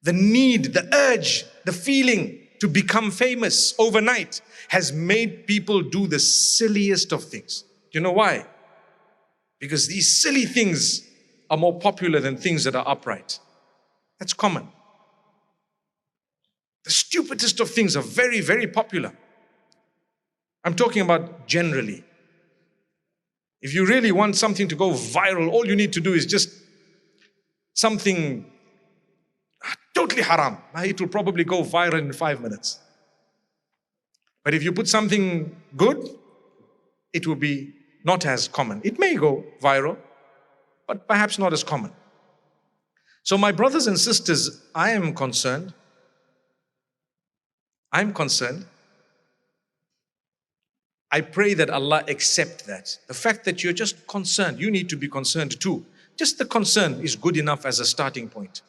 The need, the urge, the feeling to become famous overnight has made people do the silliest of things. Do you know why? Because these silly things are more popular than things that are upright. That's common. The stupidest of things are very, very popular. I'm talking about generally. If you really want something to go viral, all you need to do is just something totally haram. It will probably go viral in 5 minutes. But if you put something good, it will be not as common. It may go viral, but perhaps not as common. So my brothers and sisters, I'm concerned. I pray that Allah accept that. The fact that you're just concerned, you need to be concerned too. Just the concern is good enough as a starting point.